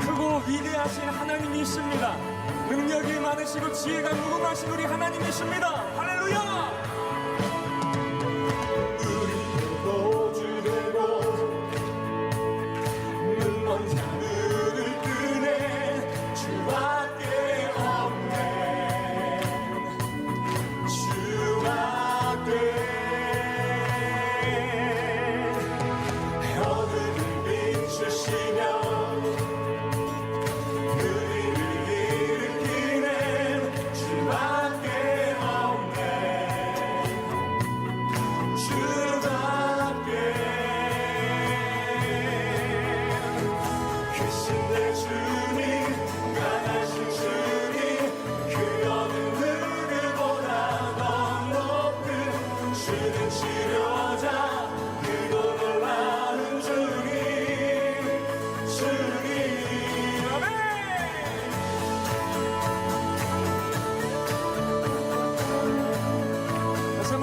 크고 위대하신 하나님이십니다. 능력이 많으시고 지혜가 무궁하신 우리 하나님이십니다. 할렐루야! 우리 보주되고 눈먼 자 눈을 뜨네 주밖에 없네 주밖에 어둠을 비추시며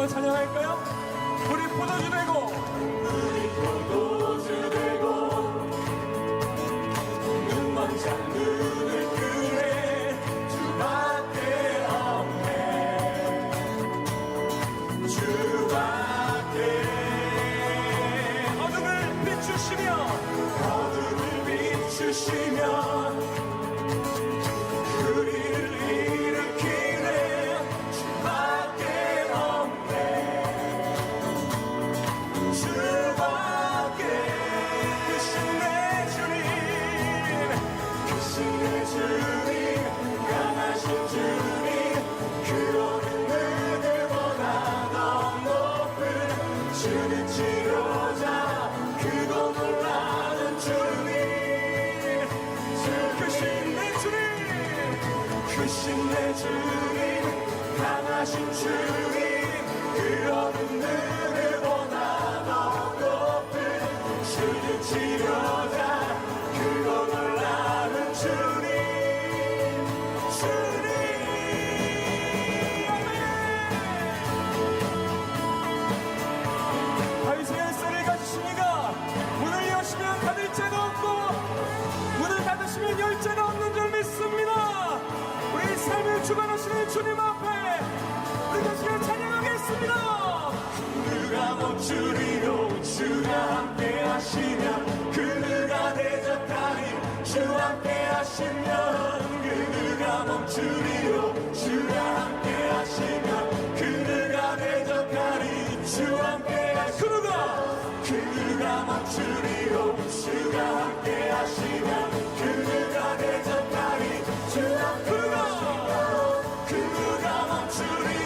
찬양할까요? 우리 포도주 되고 우리 포도주 되고 눈먼 자 눈을 뜨네 주밖에 없네 주밖에 어둠을 비추시며 우리를 일으키네 주밖에 없네 주밖에 크신 내 주님 강하신 주님 그 어느 누구보다 더 높은 주는 치료자 크고 놀라운 주님 크신 내 주님 강하신 주님 그 어느 누구보다 더 높은 주는 치료자 크고 놀라운 주님 다윗의 열쇠를 가지시니가 문을 여시면 닫을 자가 없고 문을 닫으시면 열 자가 없는 줄 믿습니다. 우리 삶을 주관하시는 주님 앞에 우리 다시 찬양하겠습니다. 누가 멈추리요 주가 함께 하시면 그 누가 대적하리 주 함께 하시면 그 누가 멈추리요 주가 함께 하시면 그 누가 대적하리 주 함께 하시면 그 누가 멈추리요 주가 함께 하시면 그 누가 대적하리 주 함께 하시면 그 누가 멈추리요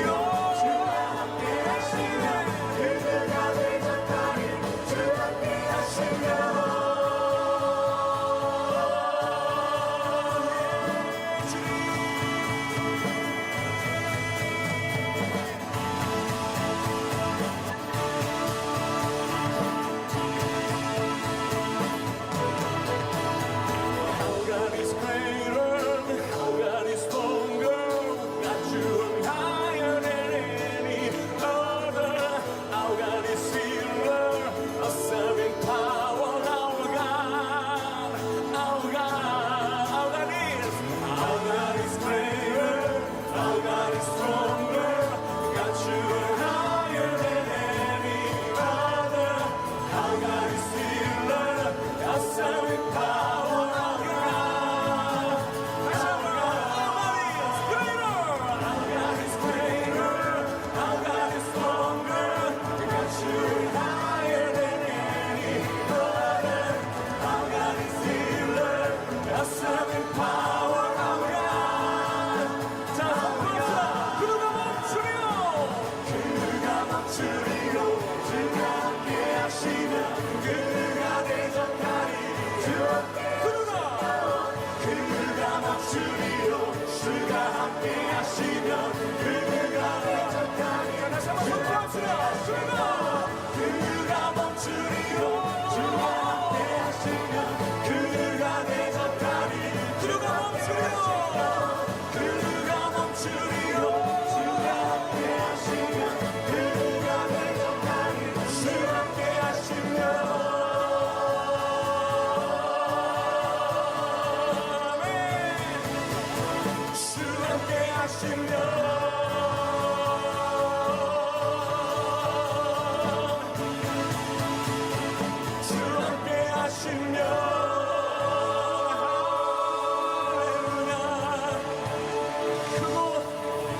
크고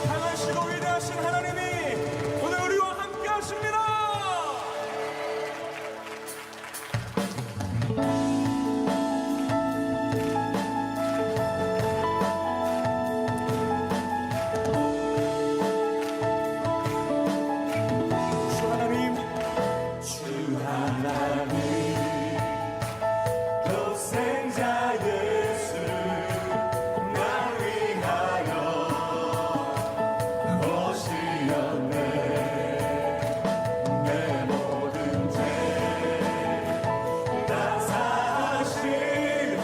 강하시고 위대하신 하나님이 오늘 우리와 함께 하십니다. 주 하나님, 주 하나님 독생자 예수 날 위하여 오시었네. 내 모든 죄 다 사시고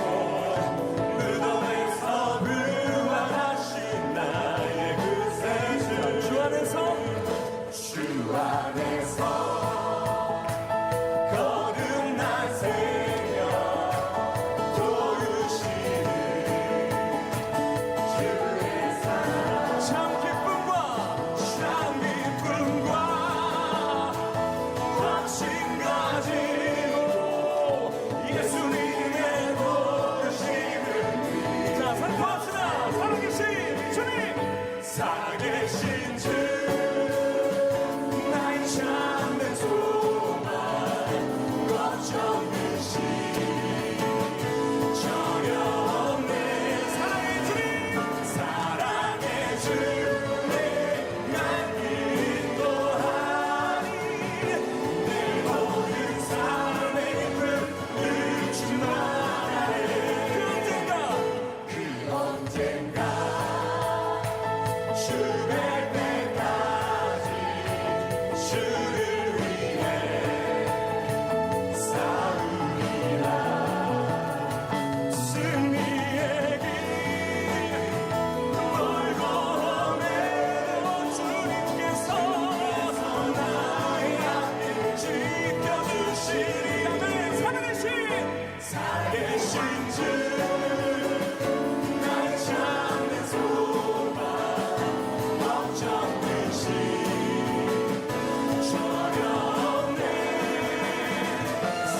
무덤에서 부활하신 나의 구세주. 주 안에서 주 안에서 거듭난 생명 도우시는 주의 사랑 참 기쁨과 참 기쁨과 확신 가지고 예수님의 도우심을 자 선포합시다. 살아계신 주님, 살아계신 주 나의 참된 소망 걱정듯이 전혀 없네. 사랑의 주님, 사랑의 주님 날 인도하니 내 모든 삶의 기쁨을 충만하네. 그 언젠가 주의 때까지 주를 위해 싸우리라. 승리의 길 멀고 매도 주님께서 나의 앞을 지켜주시리. 아멘. 살아계신 살아계신 주 나의 참된 소망 걱정듯이 전혀 없네.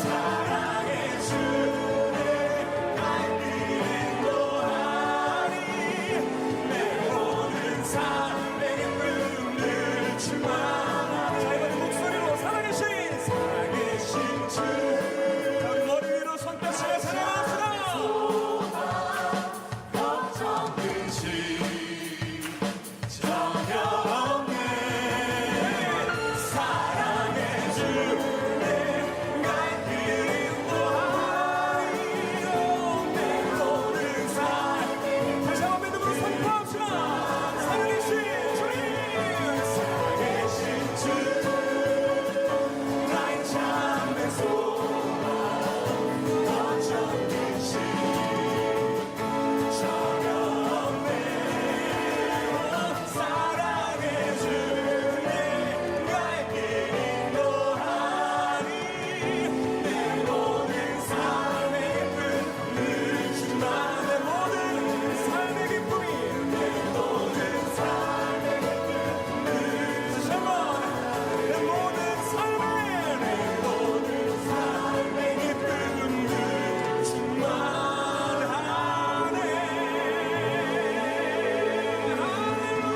사랑의 주님 날 인도하니 내 모든 삶의 기쁨을 충만하네. 자 이번에 목소리로 살아계신 살아계신 주 우리 머리 위로 손 펴시고 찬양합시다. 걱정듯이 전혀 없네. 사랑의 주님 날 인도하니 내 모든 삶 다시 한번 믿음으로 선포합시다. 살아계신 주님, 살아계신 주 나의 참된 소망 걱정듯이 전혀 없네. 사랑의 주님 날 인도하니 내 모든 삶의 기쁨을 주만. 내 모든 삶의 기쁨이 내 모든 삶의 다시 한번 내 모든 삶의 내 모든 삶의 기쁨을 충만하네. 할렐루야.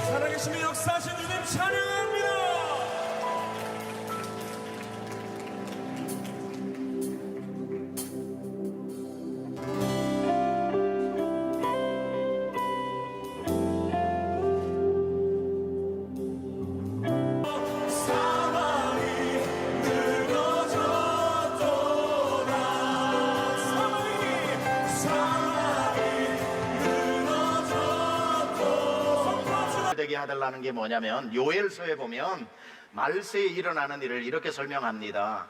살아계시며 역사하신 주님 찬양합니다. 사망이 무너졌도다. 사망이 무너졌도다. 되게 해달라는 게 뭐냐면 요엘서에 보면 말세에 일어나는 일을 이렇게 설명합니다.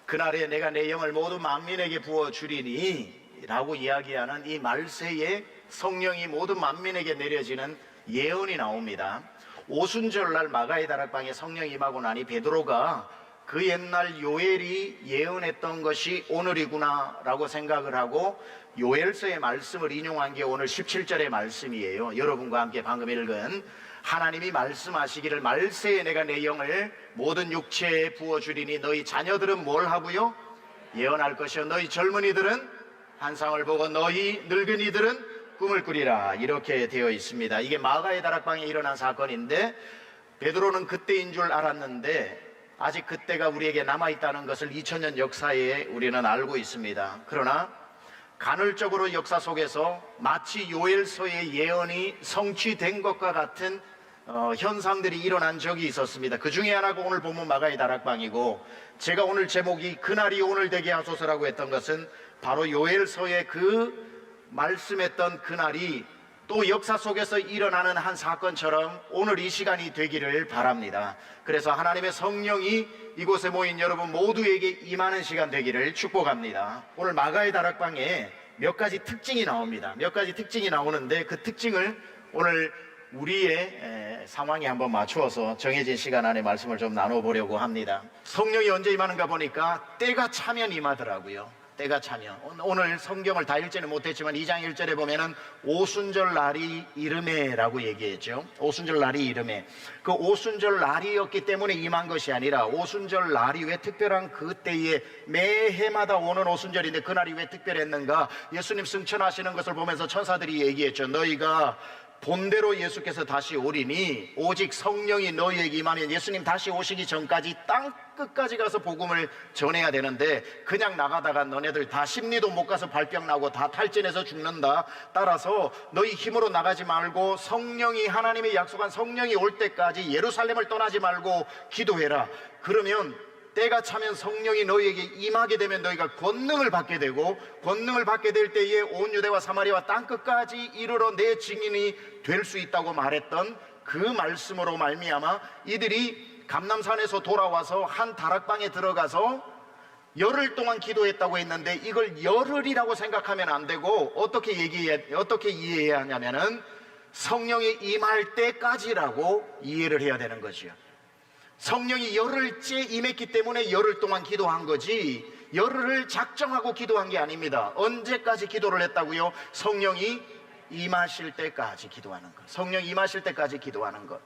그날에 내가 내 영을 모두 만민에게 부어주리니 라고 이야기하는 이 말세에 성령이 모든 만민에게 내려지는 예언이 나옵니다. 오순절날 마가의 다락방에 성령이 임하고 나니 베드로가 그 옛날 요엘이 예언했던 것이 오늘이구나라고 생각을 하고 요엘서의 말씀을 인용한 게 오늘 17절의 말씀이에요. 여러분과 함께 방금 읽은 하나님이 말씀하시기를 말세에 내가 내 영을 모든 육체에 부어주리니 너희 자녀들은 뭘 하고요? 예언할 것이요 너희 젊은이들은 환상을 보고 너희 늙은이들은 꿈을 꾸리라, 이렇게 되어 있습니다. 이게 마가의 다락방에 일어난 사건인데 베드로는 그때인 줄 알았는데 아직 그때가 우리에게 남아있다는 것을 2000년 역사에 우리는 알고 있습니다. 그러나 간헐적으로 역사 속에서 마치 요엘서의 예언이 성취된 것과 같은 현상들이 일어난 적이 있었습니다. 그 중에 하나가 오늘 본문 마가의 다락방이고, 제가 오늘 제목이 그날이 오늘 되게 하소서라고 했던 것은 바로 요엘서의 그 말씀했던 그날이 또 역사 속에서 일어나는 한 사건처럼 오늘 이 시간이 되기를 바랍니다. 그래서 하나님의 성령이 이곳에 모인 여러분 모두에게 임하는 시간 되기를 축복합니다. 오늘 마가의 다락방에 몇 가지 특징이 나옵니다. 몇 가지 특징이 나오는데 그 특징을 오늘 우리의 상황에 한번 맞추어서 정해진 시간 안에 말씀을 좀 나눠보려고 합니다. 성령이 언제 임하는가 보니까 때가 차면 임하더라고요. 때가 차면. 오늘 성경을 다 읽지는 못했지만 2장 1절에 보면은 오순절 날이 이름에라고 얘기했죠. 오순절 날이 이름에. 그 오순절 날이었기 때문에 임한 것이 아니라 오순절 날이 왜 특별한 그 때에 매해마다 오는 오순절인데 그날이 왜 특별했는가? 예수님 승천하시는 것을 보면서 천사들이 얘기했죠. 너희가 본대로 예수께서 다시 오리니 오직 성령이 너희에게 임하면, 예수님 다시 오시기 전까지 땅 끝까지 가서 복음을 전해야 되는데 그냥 나가다가 너네들 다 심리도 못 가서 발병 나고 다 탈진해서 죽는다. 따라서 너희 힘으로 나가지 말고 성령이, 하나님의 약속한 성령이 올 때까지 예루살렘을 떠나지 말고 기도해라. 그러면 때가 차면 성령이 너희에게 임하게 되면 너희가 권능을 받게 되고, 권능을 받게 될 때에 온 유대와 사마리아와 땅끝까지 이르러 내 증인이 될 수 있다고 말했던 그 말씀으로 말미암아 이들이 감람산에서 돌아와서 한 다락방에 들어가서 열흘 동안 기도했다고 했는데 이걸 열흘이라고 생각하면 안 되고 어떻게 이해해야 하냐면은 성령이 임할 때까지라고 이해를 해야 되는 거지요. 성령이 열흘째 임했기 때문에 열흘 동안 기도한 거지 열흘을 작정하고 기도한 게 아닙니다. 언제까지 기도를 했다고요? 성령이 임하실 때까지 기도하는 것. 성령 임하실 때까지 기도하는 것.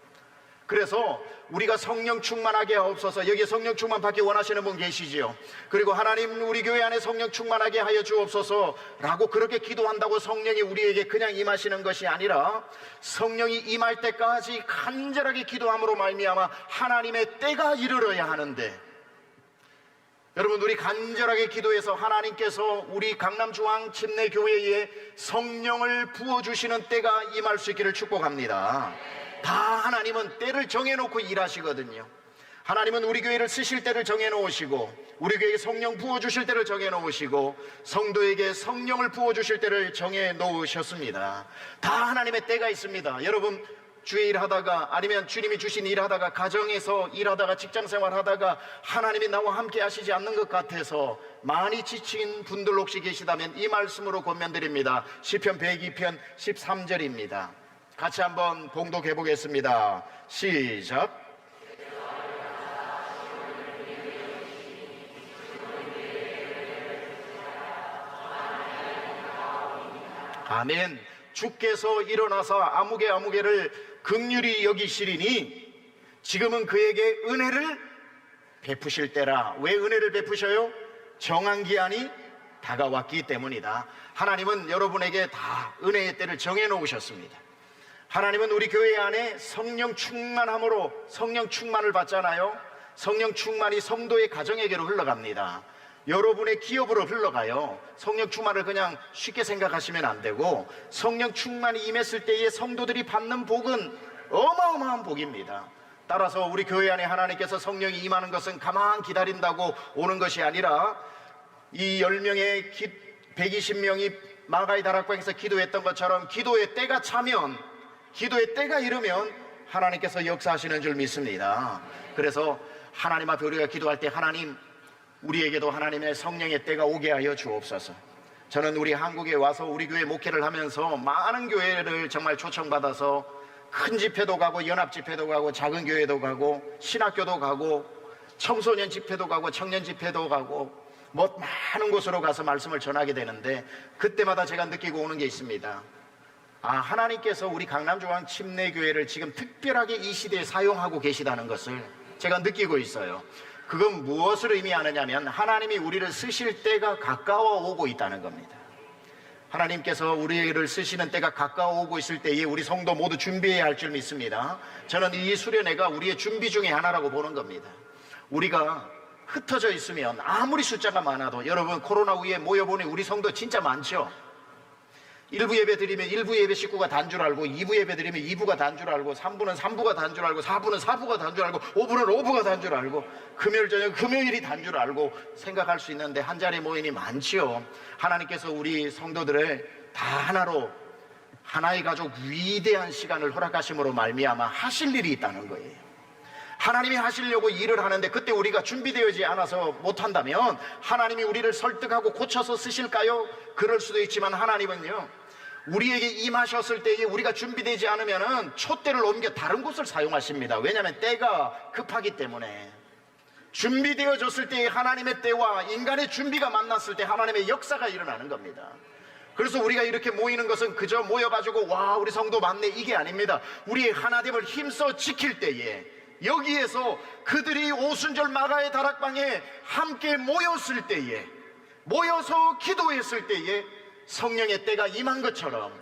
그래서 우리가 성령 충만하게 하옵소서. 여기 성령 충만 받기 원하시는 분 계시지요? 그리고 하나님 우리 교회 안에 성령 충만하게 하여 주옵소서 라고 그렇게 기도한다고 성령이 우리에게 그냥 임하시는 것이 아니라 성령이 임할 때까지 간절하게 기도함으로 말미암아 하나님의 때가 이르러야 하는데, 여러분 우리 간절하게 기도해서 하나님께서 우리 강남중앙 침례교회에 성령을 부어주시는 때가 임할 수 있기를 축복합니다. 다 하나님은 때를 정해놓고 일하시거든요. 하나님은 우리 교회를 쓰실 때를 정해놓으시고 우리 교회에 성령 부어주실 때를 정해놓으시고 성도에게 성령을 부어주실 때를 정해놓으셨습니다. 다 하나님의 때가 있습니다. 여러분 주의 일하다가 아니면 주님이 주신 일하다가 가정에서 일하다가 직장생활 하다가 하나님이 나와 함께 하시지 않는 것 같아서 많이 지친 분들 혹시 계시다면 이 말씀으로 권면드립니다. 시편 102편 13절입니다. 같이 한번 봉독해 보겠습니다. 시작. 아멘. 주께서 일어나서 아무개를 긍휼히 여기시리니 지금은 그에게 은혜를 베푸실 때라. 왜 은혜를 베푸셔요? 정한 기한이 다가왔기 때문이다. 하나님은 여러분에게 다 은혜의 때를 정해놓으셨습니다. 하나님은 우리 교회 안에 성령 충만함으로 성령 충만을 받잖아요. 성령 충만이 성도의 가정에게로 흘러갑니다. 여러분의 기업으로 흘러가요. 성령 충만을 그냥 쉽게 생각하시면 안 되고 성령 충만이 임했을 때에 성도들이 받는 복은 어마어마한 복입니다. 따라서 우리 교회 안에 하나님께서 성령이 임하는 것은 가만 기다린다고 오는 것이 아니라 이 10명의 120명이 마가의 다락방에서 기도했던 것처럼 기도의 때가 차면, 기도의 때가 이르면 하나님께서 역사하시는 줄 믿습니다. 그래서 하나님 앞에 우리가 기도할 때 하나님, 우리에게도 하나님의 성령의 때가 오게 하여 주옵소서. 저는 우리 한국에 와서 우리 교회 목회를 하면서 많은 교회를 정말 초청받아서 큰 집회도 가고 연합 집회도 가고 작은 교회도 가고 신학교도 가고 청소년 집회도 가고 청년 집회도 가고 뭐 많은 곳으로 가서 말씀을 전하게 되는데, 그때마다 제가 느끼고 오는 게 있습니다. 아, 하나님께서 우리 강남중앙 침례교회를 지금 특별하게 이 시대에 사용하고 계시다는 것을 제가 느끼고 있어요. 그건 무엇을 의미하느냐면 하나님이 우리를 쓰실 때가 가까워 오고 있다는 겁니다. 하나님께서 우리를 쓰시는 때가 가까워 오고 있을 때에 우리 성도 모두 준비해야 할 줄 믿습니다. 저는 이 수련회가 우리의 준비 중에 하나라고 보는 겁니다. 우리가 흩어져 있으면 아무리 숫자가 많아도, 여러분 코로나 후에 모여보니 우리 성도 진짜 많죠. 1부 예배 드리면 1부 예배 식구가 단 줄 알고, 2부 예배 드리면 2부가 단 줄 알고, 3부는 3부가 단 줄 알고, 4부는 4부가 단 줄 알고, 5부는 5부가 단 줄 알고, 금요일 저녁 금요일이 단 줄 알고 생각할 수 있는데 한 자리에 모이니 많지요. 하나님께서 우리 성도들을 다 하나로, 하나의 가족, 위대한 시간을 허락하심으로 말미암아 하실 일이 있다는 거예요. 하나님이 하시려고 일을 하는데 그때 우리가 준비되어지 않아서 못한다면 하나님이 우리를 설득하고 고쳐서 쓰실까요? 그럴 수도 있지만 하나님은요, 우리에게 임하셨을 때에 우리가 준비되지 않으면 촛대를 옮겨 다른 곳을 사용하십니다. 왜냐하면 때가 급하기 때문에. 준비되어졌을 때에 하나님의 때와 인간의 준비가 만났을 때 하나님의 역사가 일어나는 겁니다. 그래서 우리가 이렇게 모이는 것은 그저 모여가지고 와 우리 성도 많네 이게 아닙니다. 우리의 하나됨을 힘써 지킬 때에, 여기에서 그들이 오순절 마가의 다락방에 함께 모였을 때에, 모여서 기도했을 때에 성령의 때가 임한 것처럼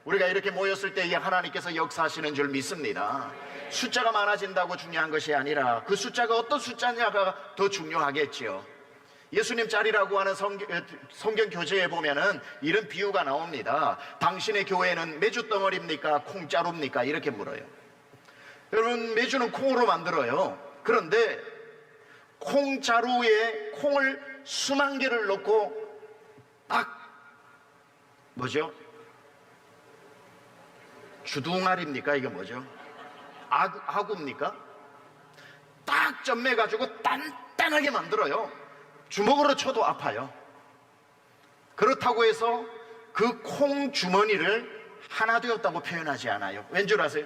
우리가 이렇게 모였을 때에 하나님께서 역사하시는 줄 믿습니다. 숫자가 많아진다고 중요한 것이 아니라 그 숫자가 어떤 숫자냐가 더 중요하겠지요. 예수님 짤이라고 하는 성경 교재에 보면은 이런 비유가 나옵니다. 당신의 교회는 메주덩어리입니까? 콩자루입니까? 이렇게 물어요. 여러분, 메주는 콩으로 만들어요. 그런데 콩자루에 콩을 수만 개를 넣고 딱 뭐죠? 주둥아리입니까? 이게 뭐죠? 아구입니까? 딱 점매가지고 단단하게 만들어요. 주먹으로 쳐도 아파요. 그렇다고 해서 그 콩 주머니를 하나 되었다고 표현하지 않아요. 왠 줄 아세요?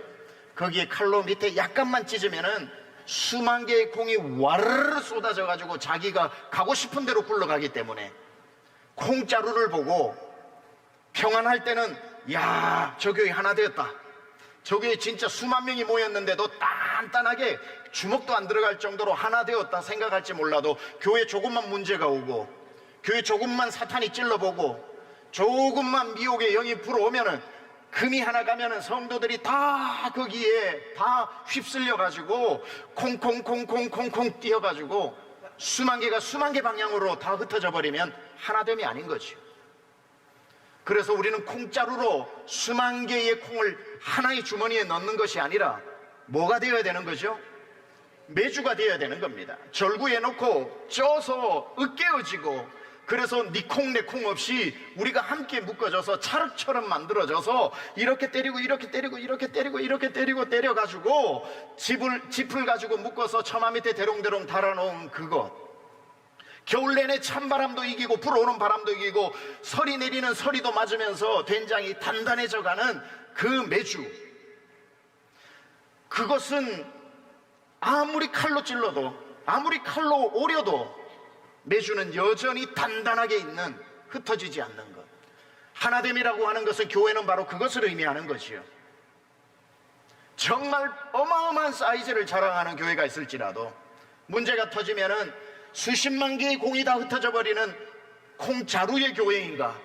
거기에 칼로 밑에 약간만 찢으면은 수만 개의 콩이 와르르 쏟아져 가지고 자기가 가고 싶은 대로 굴러가기 때문에, 콩자루를 보고 평안할 때는 야, 저 교회 하나 되었다, 저 교회 진짜 수만 명이 모였는데도 단단하게 주먹도 안 들어갈 정도로 하나 되었다 생각할지 몰라도, 교회 조금만 문제가 오고, 교회 조금만 사탄이 찔러보고, 조금만 미혹의 영이 불어오면은, 금이 하나 가면은 성도들이 다 거기에 다 휩쓸려 가지고 콩콩콩콩콩콩 뛰어가지고 수만 개가 수만 개 방향으로 다 흩어져 버리면 하나됨이 아닌 거죠. 그래서 우리는 콩자루로 수만 개의 콩을 하나의 주머니에 넣는 것이 아니라 뭐가 되어야 되는 거죠? 메주가 되어야 되는 겁니다. 절구에 넣고 쪄서 으깨어지고, 그래서 니 콩 내 콩 없이 우리가 함께 묶어져서 찰흙처럼 만들어져서 이렇게 때리고 이렇게 때리고 이렇게 때리고 이렇게 때리고 때려가지고 짚을 가지고 묶어서 처마 밑에 대롱대롱 달아놓은 그것, 겨울 내내 찬바람도 이기고 불어오는 바람도 이기고 서리 내리는 서리도 맞으면서 된장이 단단해져가는 그 메주, 그것은 아무리 칼로 찔러도 아무리 칼로 오려도 메주는 여전히 단단하게 있는, 흩어지지 않는 것. 하나됨이라고 하는 것은, 교회는 바로 그것을 의미하는 것이요. 정말 어마어마한 사이즈를 자랑하는 교회가 있을지라도 문제가 터지면은 수십만 개의 공이 다 흩어져 버리는 콩자루의 교회인가,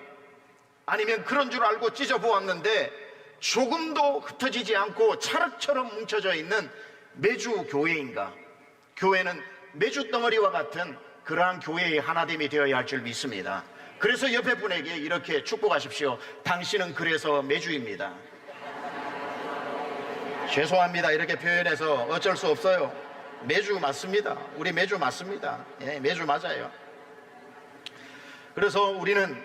아니면 그런 줄 알고 찢어보았는데 조금도 흩어지지 않고 찰흙처럼 뭉쳐져 있는 메주 교회인가. 교회는 메주 덩어리와 같은 그러한 교회의 하나됨이 되어야 할 줄 믿습니다. 그래서 옆에 분에게 이렇게 축복하십시오. 당신은 그래서 메주입니다. 죄송합니다, 이렇게 표현해서 어쩔 수 없어요. 메주 맞습니다. 우리 메주 맞습니다. 예, 메주 맞아요. 그래서 우리는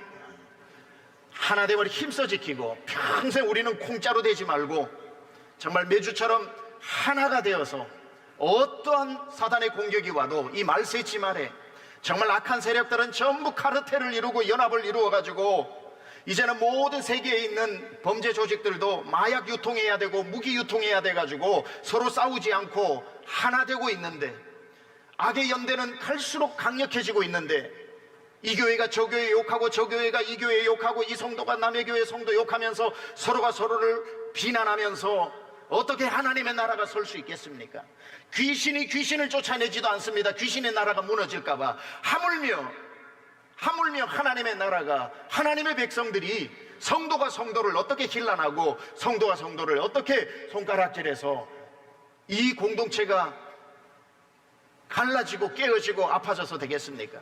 하나됨을 힘써 지키고 평생 우리는 콩자루 되지 말고 정말 메주처럼 하나가 되어서 어떠한 사단의 공격이 와도 이 말세치 말에 정말 악한 세력들은 전부 카르텔을 이루고 연합을 이루어가지고 이제는 모든 세계에 있는 범죄 조직들도 마약 유통해야 되고 무기 유통해야 돼가지고 서로 싸우지 않고 하나 되고 있는데, 악의 연대는 갈수록 강력해지고 있는데, 이 교회가 저 교회 욕하고 저 교회가 이 교회 욕하고 이 성도가 남의 교회 성도 욕하면서 서로가 서로를 비난하면서 어떻게 하나님의 나라가 설 수 있겠습니까? 귀신이 귀신을 쫓아내지도 않습니다. 귀신의 나라가 무너질까봐. 하물며 하나님의 나라가, 하나님의 백성들이 성도가 성도를 어떻게 힐난하고 성도가 성도를 어떻게 손가락질해서 이 공동체가 갈라지고 깨어지고 아파져서 되겠습니까?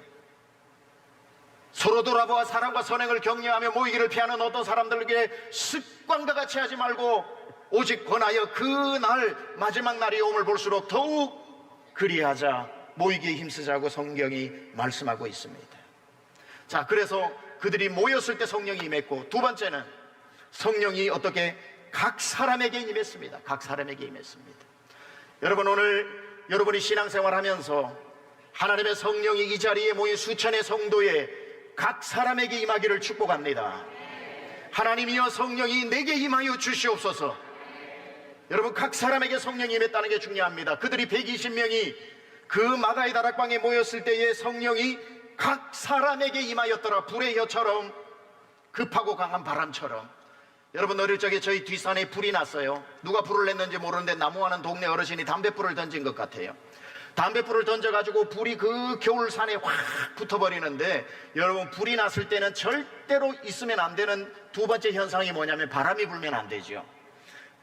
서로 돌아보아 사랑과 선행을 격려하며 모이기를 피하는 어떤 사람들에게 습관과 같이 하지 말고 오직 권하여 그날 마지막 날이 오음을 볼수록 더욱 그리하자, 모이기에 힘쓰자고 성경이 말씀하고 있습니다. 자, 그래서 그들이 모였을 때 성령이 임했고, 두 번째는 성령이 어떻게 각 사람에게 임했습니다. 각 사람에게 임했습니다. 여러분, 오늘 여러분이 신앙생활하면서 하나님의 성령이 이 자리에 모인 수천의 성도에 각 사람에게 임하기를 축복합니다. 하나님이여 성령이 내게 임하여 주시옵소서. 여러분, 각 사람에게 성령이 임했다는 게 중요합니다. 그들이 120명이 그 마가의 다락방에 모였을 때에 성령이 각 사람에게 임하였더라. 불의 혀처럼, 급하고 강한 바람처럼. 여러분, 어릴 적에 저희 뒷산에 불이 났어요. 누가 불을 냈는지 모르는데 나무하는 동네 어르신이 담뱃불을 던진 것 같아요. 담뱃불을 던져가지고 불이 그 겨울산에 확 붙어버리는데, 여러분, 불이 났을 때는 절대로 있으면 안 되는 두 번째 현상이 뭐냐면 바람이 불면 안 되죠.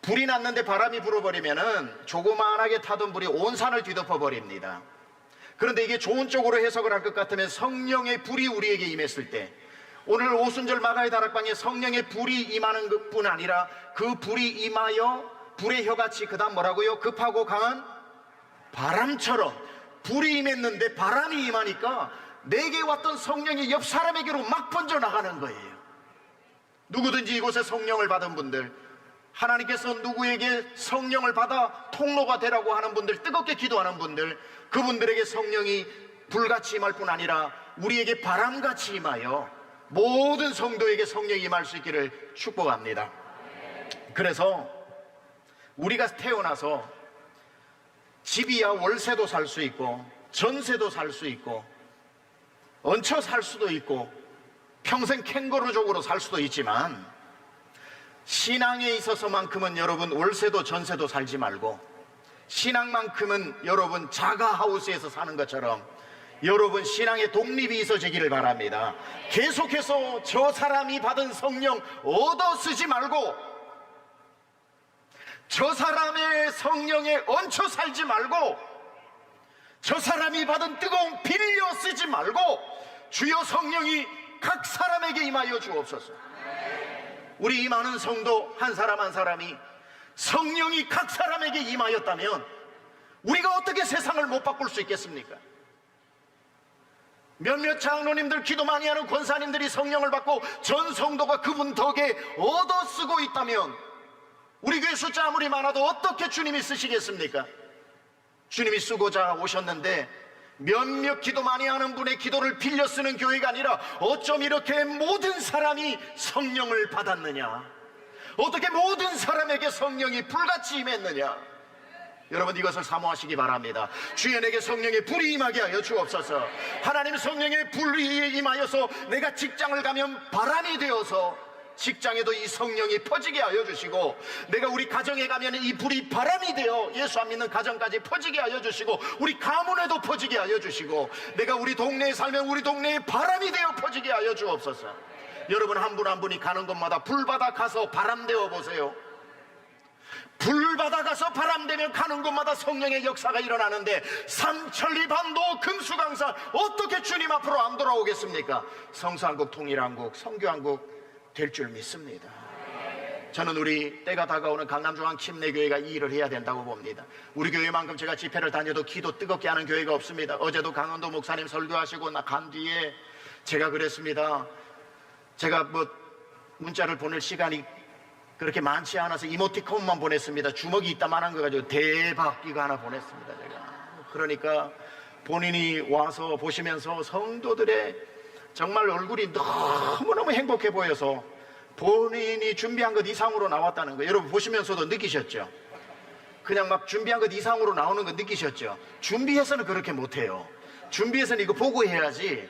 불이 났는데 바람이 불어버리면은 조그만하게 타던 불이 온 산을 뒤덮어 버립니다. 그런데 이게 좋은 쪽으로 해석을 할 것 같으면 성령의 불이 우리에게 임했을 때, 오늘 오순절 마가의 다락방에 성령의 불이 임하는 것뿐 아니라 그 불이 임하여 불의 혀같이, 그 다음 뭐라고요? 급하고 강한 바람처럼 불이 임했는데 바람이 임하니까 내게 왔던 성령이 옆 사람에게로 막 번져나가는 거예요. 누구든지 이곳에 성령을 받은 분들, 하나님께서 누구에게 성령을 받아 통로가 되라고 하는 분들, 뜨겁게 기도하는 분들, 그분들에게 성령이 불같이 임할 뿐 아니라 우리에게 바람같이 임하여 모든 성도에게 성령이 임할 수 있기를 축복합니다. 그래서 우리가 태어나서 집이야 월세도 살 수 있고 전세도 살 수 있고 얹혀 살 수도 있고 평생 캥거루족으로 살 수도 있지만, 신앙에 있어서만큼은 여러분 월세도 전세도 살지 말고, 신앙만큼은 여러분 자가하우스에서 사는 것처럼 여러분 신앙의 독립이 있어지기를 바랍니다. 계속해서 저 사람이 받은 성령 얻어 쓰지 말고, 저 사람의 성령에 얹혀 살지 말고, 저 사람이 받은 뜨거운 빌려 쓰지 말고, 주여 성령이 각 사람에게 임하여 주옵소서. 우리 이 많은 성도 한 사람 한 사람이 성령이 각 사람에게 임하였다면 우리가 어떻게 세상을 못 바꿀 수 있겠습니까? 몇몇 장로님들, 기도 많이 하는 권사님들이 성령을 받고 전 성도가 그분 덕에 얻어 쓰고 있다면 우리 교회 숫자 아무리 많아도 어떻게 주님이 쓰시겠습니까? 주님이 쓰고자 오셨는데 몇몇 기도 많이 하는 분의 기도를 빌려 쓰는 교회가 아니라 어쩜 이렇게 모든 사람이 성령을 받았느냐? 어떻게 모든 사람에게 성령이 불같이 임했느냐? 여러분, 이것을 사모하시기 바랍니다. 주여 내게 성령의 불이 임하게 하여 주옵소서. 하나님 성령의 불이 임하여서 내가 직장을 가면 바람이 되어서 직장에도 이 성령이 퍼지게 하여 주시고, 내가 우리 가정에 가면 이 불이 바람이 되어 예수 안 믿는 가정까지 퍼지게 하여 주시고, 우리 가문에도 퍼지게 하여 주시고, 내가 우리 동네에 살면 우리 동네에 바람이 되어 퍼지게 하여 주옵소서. 여러분, 한 분 한 분이 가는 곳마다 불바다 가서 바람 되어 보세요. 불바다 가서 바람되면 가는 곳마다 성령의 역사가 일어나는데, 삼천리 반도 금수강산 어떻게 주님 앞으로 안 돌아오겠습니까? 성수한국, 통일한국, 성교한국 될 줄 믿습니다. 저는 우리 때가 다가오는 강남중앙 침례교회가 이 일을 해야 된다고 봅니다. 우리 교회만큼 제가 집회를 다녀도 기도 뜨겁게 하는 교회가 없습니다. 어제도 강원도 목사님 설교하시고 나 간 뒤에 제가 그랬습니다. 제가 문자를 보낼 시간이 그렇게 많지 않아서 이모티콘만 보냈습니다. 주먹이 있다만한 거 가지고 대박 이거 하나 보냈습니다. 제가. 그러니까 본인이 와서 보시면서 성도들의 정말 얼굴이 너무너무 행복해 보여서 본인이 준비한 것 이상으로 나왔다는 거 여러분 보시면서도 느끼셨죠? 그냥 막 준비한 것 이상으로 나오는 거 느끼셨죠? 준비해서는 그렇게 못해요. 준비해서는 이거 보고 해야지.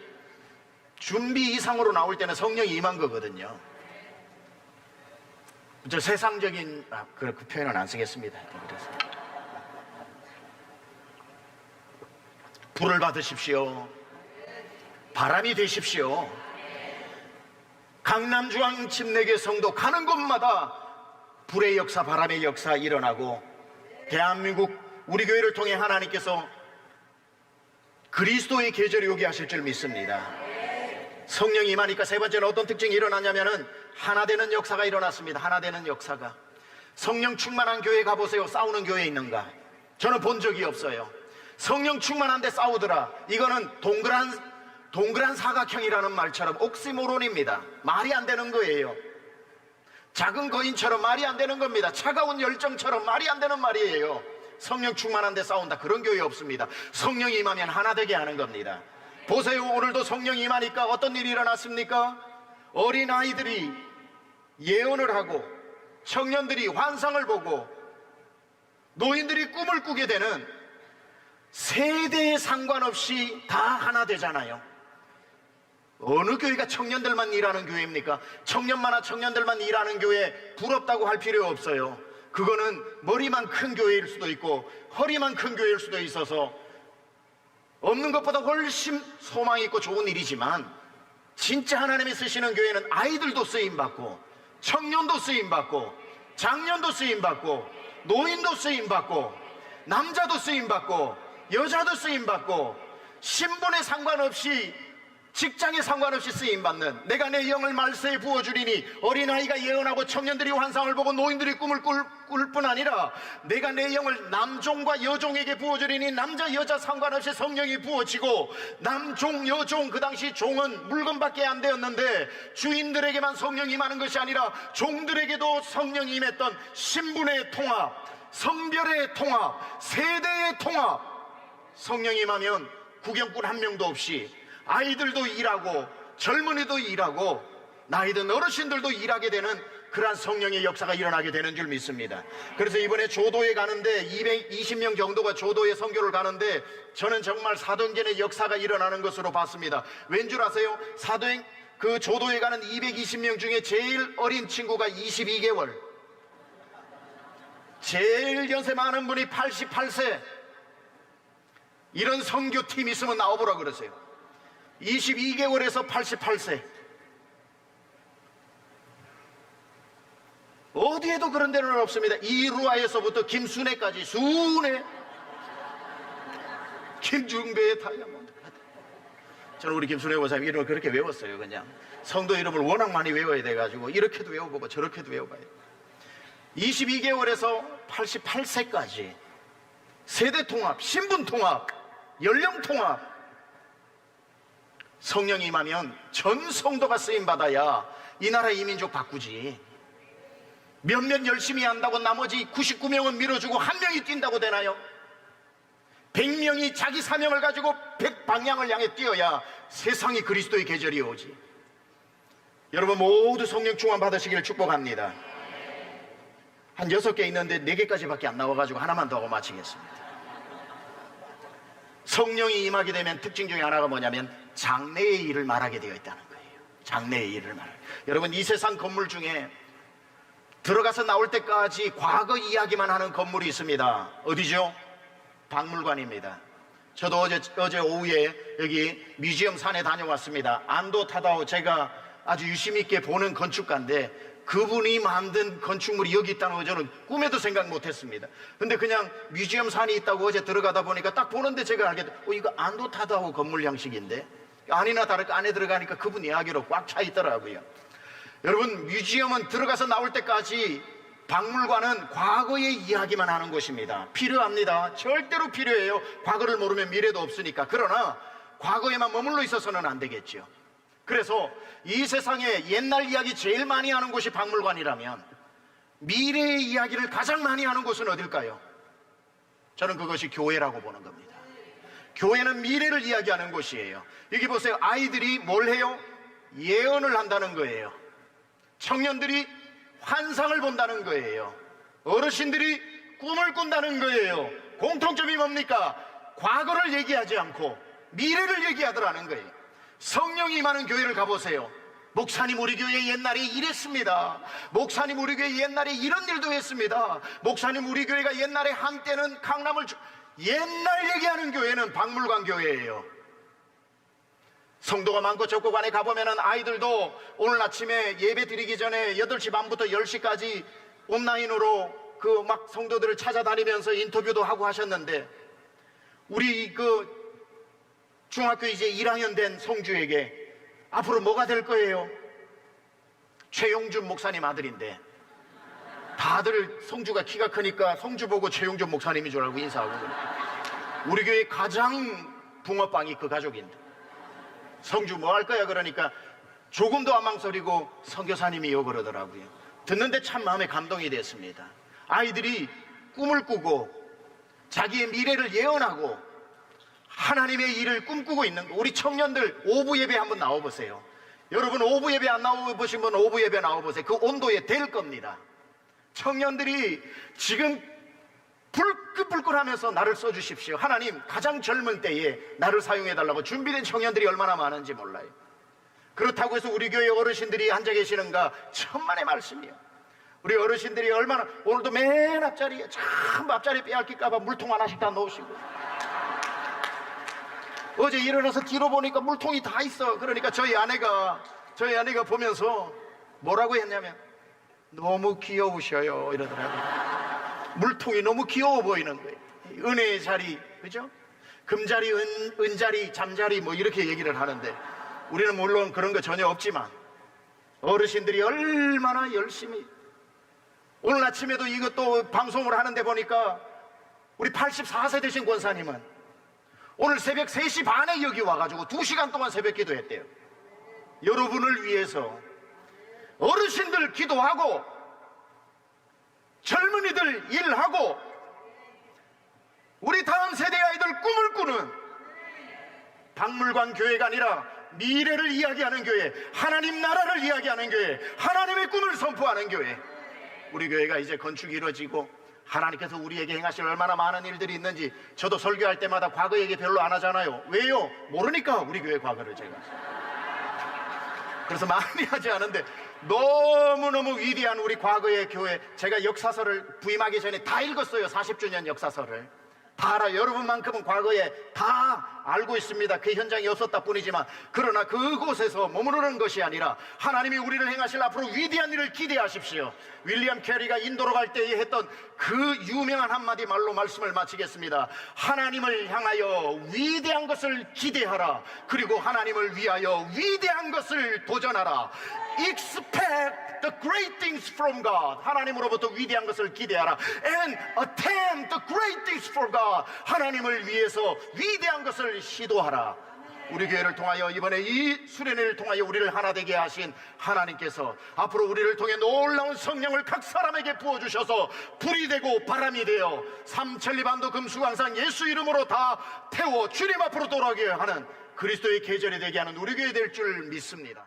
준비 이상으로 나올 때는 성령이 임한 거거든요. 저 세상적인 그 표현은 안 쓰겠습니다. 그래서 불을 받으십시오. 바람이 되십시오. 강남중앙 침례교 성도 가는 곳마다 불의 역사, 바람의 역사 일어나고, 대한민국 우리 교회를 통해 하나님께서 그리스도의 계절이 오게 하실 줄 믿습니다. 성령이 임하니까 세 번째는 어떤 특징이 일어나냐면은 하나 되는 역사가 일어났습니다. 하나 되는 역사가. 성령 충만한 교회 가보세요. 싸우는 교회 있는가? 저는 본 적이 없어요. 성령 충만한데 싸우더라. 이거는 동그란 사각형이라는 말처럼 옥시모론입니다. 말이 안 되는 거예요. 작은 거인처럼 말이 안 되는 겁니다. 차가운 열정처럼 말이 안 되는 말이에요. 성령 충만한데 싸운다. 그런 교회 없습니다. 성령이 임하면 하나 되게 하는 겁니다. 보세요. 오늘도 성령이 임하니까 어떤 일이 일어났습니까? 어린아이들이 예언을 하고, 청년들이 환상을 보고, 노인들이 꿈을 꾸게 되는, 세대에 상관없이 다 하나 되잖아요. 어느 교회가 청년들만 일하는 교회입니까? 청년들만 일하는 교회 부럽다고 할 필요 없어요. 그거는 머리만 큰 교회일 수도 있고 허리만 큰 교회일 수도 있어서 없는 것보다 훨씬 소망이 있고 좋은 일이지만, 진짜 하나님이 쓰시는 교회는 아이들도 쓰임받고, 청년도 쓰임받고, 장년도 쓰임받고, 노인도 쓰임받고, 남자도 쓰임받고, 여자도 쓰임받고, 신분에 상관없이, 직장에 상관없이 쓰임받는, 내가 내 영을 말세에 부어주리니, 어린아이가 예언하고 청년들이 환상을 보고 노인들이 꿈을 꿀 뿐 아니라 내가 내 영을 남종과 여종에게 부어주리니, 남자 여자 상관없이 성령이 부어지고, 남종 여종, 그 당시 종은 물건밖에 안 되었는데 주인들에게만 성령이 임하는 것이 아니라 종들에게도 성령이 임했던 신분의 통합, 성별의 통합, 세대의 통합. 성령이 임하면 구경꾼 한 명도 없이 아이들도 일하고 젊은이도 일하고 나이든 어르신들도 일하게 되는 그러한 성령의 역사가 일어나게 되는 줄 믿습니다. 그래서 이번에 조도에 가는데 220명 정도가 조도에 선교를 가는데, 저는 정말 사도행전의 역사가 일어나는 것으로 봤습니다. 왠 줄 아세요? 그 조도에 가는 220명 중에 제일 어린 친구가 22개월, 제일 연세 많은 분이 88세. 이런 선교팀 있으면 나와보라 그러세요. 22개월에서 88세. 어디에도 그런 데는 없습니다. 이루아에서부터 김순애까지, 순애, 김중배의 다이아몬드. 저는 우리 김순애 원사님 이름을 그렇게 외웠어요. 그냥 성도 이름을 워낙 많이 외워야 돼가지고 이렇게도 외워보고 저렇게도 외워봐요. 22개월에서 88세까지 세대 통합, 신분 통합, 연령 통합. 성령이 임하면 전 성도가 쓰임받아야 이 나라 이 민족 바꾸지. 몇몇 열심히 한다고 나머지 99명은 밀어주고 한 명이 뛴다고 되나요? 100명이 자기 사명을 가지고 100방향을 향해 뛰어야 세상이 그리스도의 계절이 오지. 여러분 모두 성령 충만 받으시기를 축복합니다. 한 6개 있는데 4개까지밖에 안 나와가지고 하나만 더 하고 마치겠습니다. 성령이 임하게 되면 특징 중에 하나가 뭐냐면 장래의 일을 말하게 되어 있다는 거예요. 장래의 일을 말하게. 여러분 이 세상 건물 중에 들어가서 나올 때까지 과거 이야기만 하는 건물이 있습니다. 어디죠? 박물관입니다. 저도 어제 오후에 여기 뮤지엄 산에 다녀왔습니다. 안도 타다오, 제가 아주 유심 있게 보는 건축가인데 그분이 만든 건축물이 여기 있다는 거 저는 꿈에도 생각 못했습니다. 근데 그냥 뮤지엄 산이 있다고 어제 들어가다 보니까 딱 보는데 제가 알게 돼. 이거 안도 타다오 건물 양식인데, 아니나 다를까 안에 들어가니까 그분 이야기로 꽉 차 있더라고요. 여러분 뮤지엄은 들어가서 나올 때까지, 박물관은 과거의 이야기만 하는 곳입니다. 필요합니다. 절대로 필요해요. 과거를 모르면 미래도 없으니까. 그러나 과거에만 머물러 있어서는 안 되겠죠. 그래서 이 세상에 옛날 이야기 제일 많이 하는 곳이 박물관이라면 미래의 이야기를 가장 많이 하는 곳은 어딜까요? 저는 그것이 교회라고 보는 겁니다. 교회는 미래를 이야기하는 곳이에요. 여기 보세요. 아이들이 뭘 해요? 예언을 한다는 거예요. 청년들이 환상을 본다는 거예요. 어르신들이 꿈을 꾼다는 거예요. 공통점이 뭡니까? 과거를 얘기하지 않고 미래를 얘기하더라는 거예요. 성령이 임하는 교회를 가보세요. 목사님 우리 교회 옛날에 이랬습니다. 목사님 우리 교회 옛날에 이런 일도 했습니다. 목사님 우리 교회가 옛날에 한때는 강남을 옛날 얘기하는 교회는 박물관 교회예요. 성도가 많고 적고 간에 가보면은 아이들도 오늘 아침에 예배 드리기 전에 8시 반부터 10시까지 온라인으로 그 막 성도들을 찾아다니면서 인터뷰도 하고 하셨는데, 우리 그 중학교 이제 1학년 된 성주에게 앞으로 뭐가 될 거예요? 최용준 목사님 아들인데, 다들 성주가 키가 크니까 성주 보고 최용준 목사님인 줄 알고 인사하고, 우리 교회 가장 붕어빵이 그 가족인데 성주 뭐 할 거야? 그러니까 조금도 안 망설이고 선교사님이요 그러더라고요. 듣는데 참 마음에 감동이 됐습니다. 아이들이 꿈을 꾸고 자기의 미래를 예언하고 하나님의 일을 꿈꾸고 있는 거. 우리 청년들 오부 예배 한번 나와보세요. 여러분 오부 예배 안 나와보신 분 오부 예배 나와보세요. 그 온도에 될 겁니다. 청년들이 지금 불끈불끈하면서 나를 써주십시오. 하나님 가장 젊은 때에 나를 사용해달라고 준비된 청년들이 얼마나 많은지 몰라요. 그렇다고 해서 우리 교회 어르신들이 앉아 계시는가? 천만의 말씀이요. 우리 어르신들이 얼마나, 오늘도 맨 앞자리에 전부 앞자리 빼앗길까봐 물통 하나씩 다 놓으시고, 어제 일어나서 뒤로 보니까 물통이 다 있어. 그러니까 저희 아내가 보면서 뭐라고 했냐면 너무 귀여우셔요 이러더라고요. 물통이 너무 귀여워 보이는 거예요. 은혜의 자리, 그죠? 금자리, 은자리, 잠자리 뭐 이렇게 얘기를 하는데, 우리는 물론 그런 거 전혀 없지만 어르신들이 얼마나 열심히, 오늘 아침에도 이것도 방송을 하는데 보니까 우리 84세 되신 권사님은 오늘 새벽 3시 반에 여기 와가지고 2시간 동안 새벽 기도했대요. 여러분을 위해서 어르신들 기도하고 젊은이들 일하고 우리 다음 세대 아이들 꿈을 꾸는 박물관 교회가 아니라 미래를 이야기하는 교회, 하나님 나라를 이야기하는 교회, 하나님의 꿈을 선포하는 교회. 우리 교회가 이제 건축이 이루어지고 하나님께서 우리에게 행하실 얼마나 많은 일들이 있는지, 저도 설교할 때마다 과거 얘기 별로 안 하잖아요. 왜요? 모르니까 우리 교회 과거를 제가. 그래서 많이 하지 않은데 너무너무 위대한 우리 과거의 교회, 제가 역사서를 부임하기 전에 다 읽었어요. 40주년 역사서를 다 알아요. 여러분만큼은 과거에 다 알고 있습니다. 그 현장이 없었다 뿐이지만, 그러나 그곳에서 머무르는 것이 아니라 하나님이 우리를 행하실 앞으로 위대한 일을 기대하십시오. 윌리엄 캐리가 인도로 갈 때에 했던 그 유명한 한마디 말로 말씀을 마치겠습니다. 하나님을 향하여 위대한 것을 기대하라. 그리고 하나님을 위하여 위대한 것을 도전하라. Expect the great things from God. 하나님으로부터 위대한 것을 기대하라. And attempt the great things for God. 하나님을 위해서 위대한 것을 시도하라. 우리 교회를 통하여 이번에 이 수련회를 통하여 우리를 하나 되게 하신 하나님께서 앞으로 우리를 통해 놀라운 성령을 각 사람에게 부어주셔서 불이 되고 바람이 되어 삼천리반도 금수강산 예수 이름으로 다 태워 주님 앞으로 돌아오게 하는 그리스도의 계절이 되게 하는 우리 교회 될 줄 믿습니다.